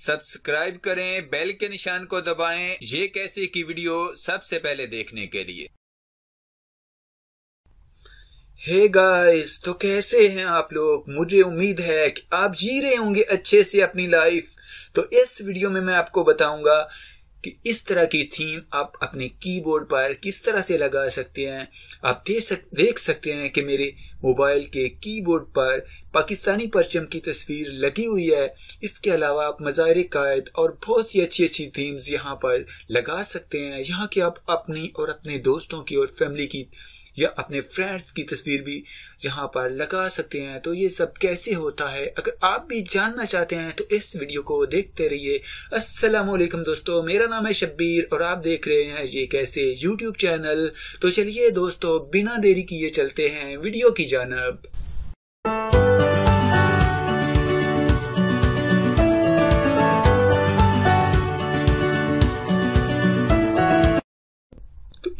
Subscribe करें, bell के निशान को दबाएं ये कैसे की वीडियो सबसे पहले देखने के लिए। हे गाइस, तो कैसे हैं आप लोग। मुझे उम्मीद है कि आप जी रहे होंगे अच्छे से अपनी लाइफ। तो इस वीडियो में मैं आपको बताऊंगा कि इस तरह की थीम आप अपने कीबोर्ड पर किस तरह से लगा सकते हैं। आप देख सकते हैं कि मेरे मोबाइल के कीबोर्ड पर पाकिस्तानी परचम की तस्वीर लगी हुई है। इसके अलावा आप मज़ाहिर कायद और बहुत सी अच्छी अच्छी थीम्स यहाँ पर लगा सकते हैं। यहाँ की आप अपनी और अपने दोस्तों की और फैमिली की या अपने फ्रेंड्स की तस्वीर भी यहाँ पर लगा सकते हैं। तो ये सब कैसे होता है, अगर आप भी जानना चाहते हैं तो इस वीडियो को देखते रहिए। अस्सलाम वालेकुम दोस्तों, मेरा नाम है शब्बीर और आप देख रहे हैं ये कैसे यूट्यूब चैनल। तो चलिए दोस्तों, बिना देरी किए चलते हैं वीडियो की जानब।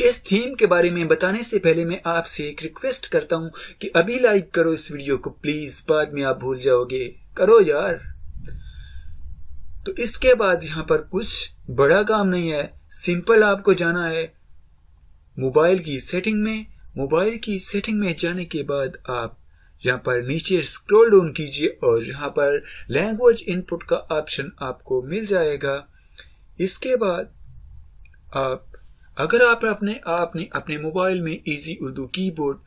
इस थीम के बारे में बताने से पहले मैं आपसे एक रिक्वेस्ट करता हूं कि अभी लाइक करो इस वीडियो को प्लीज, बाद में आप भूल जाओगे। करो यार। तो इसके बाद यहां पर कुछ बड़ा काम नहीं है, सिंपल आपको जाना है मोबाइल की सेटिंग में। मोबाइल की सेटिंग में जाने के बाद आप यहां पर नीचे स्क्रॉल डाउन कीजिए और यहां पर लैंग्वेज इनपुट का ऑप्शन आपको मिल जाएगा। इसके बाद आप अगर आप अपने मोबाइल में इजी उर्दू कीबोर्ड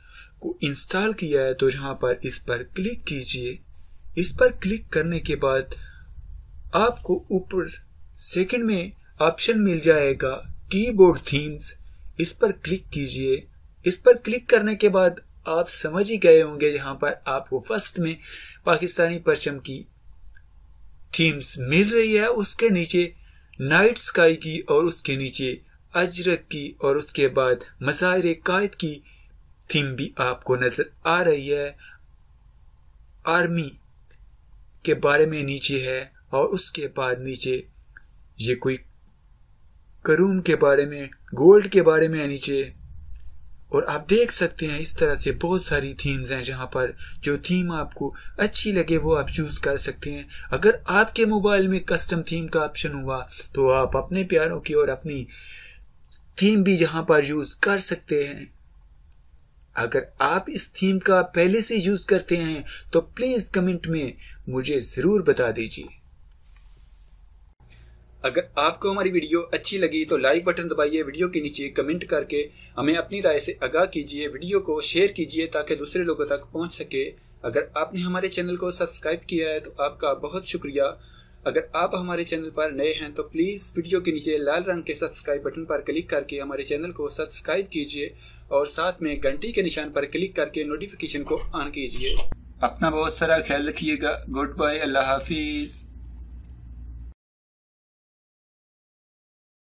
को इंस्टॉल किया है तो यहाँ पर इस पर क्लिक कीजिए। इस पर क्लिक करने के बाद आपको ऊपर सेकंड में ऑप्शन मिल जाएगा कीबोर्ड थीम्स। इस पर क्लिक कीजिए। इस पर क्लिक करने के बाद आप समझ ही गए होंगे, यहाँ पर आपको फर्स्ट में पाकिस्तानी परचम की थीम्स मिल रही है, उसके नीचे नाइट स्काई की और उसके नीचे अजरक की और उसके बाद मज़ाहिर कायद की थीम भी आपको नजर आ रही है। आर्मी के बारे में नीचे है और उसके बाद नीचे ये कोई करूम के बारे में, गोल्ड के बारे में है नीचे। और आप देख सकते हैं इस तरह से बहुत सारी थीम्स हैं, जहां पर जो थीम आपको अच्छी लगे वो आप चूज कर सकते हैं। अगर आपके मोबाइल में कस्टम थीम का ऑप्शन हुआ तो आप अपने प्यारों की और अपनी थीम भी यहां पर यूज कर सकते हैं। अगर आप इस थीम का पहले से यूज करते हैं तो प्लीज कमेंट में मुझे जरूर बता दीजिए। अगर आपको हमारी वीडियो अच्छी लगी तो लाइक बटन दबाइए, वीडियो के नीचे कमेंट करके हमें अपनी राय से आगाह कीजिए, वीडियो को शेयर कीजिए ताकि दूसरे लोगों तक पहुंच सके। अगर आपने हमारे चैनल को सब्सक्राइब किया है तो आपका बहुत शुक्रिया। अगर आप हमारे चैनल पर नए हैं तो प्लीज़ वीडियो के नीचे लाल रंग के सब्सक्राइब बटन पर क्लिक करके हमारे चैनल को सब्सक्राइब कीजिए और साथ में घंटी के निशान पर क्लिक करके नोटिफिकेशन को ऑन कीजिए। अपना बहुत सारा ख्याल रखिएगा। गुड बाय, अल्लाह हाफिज।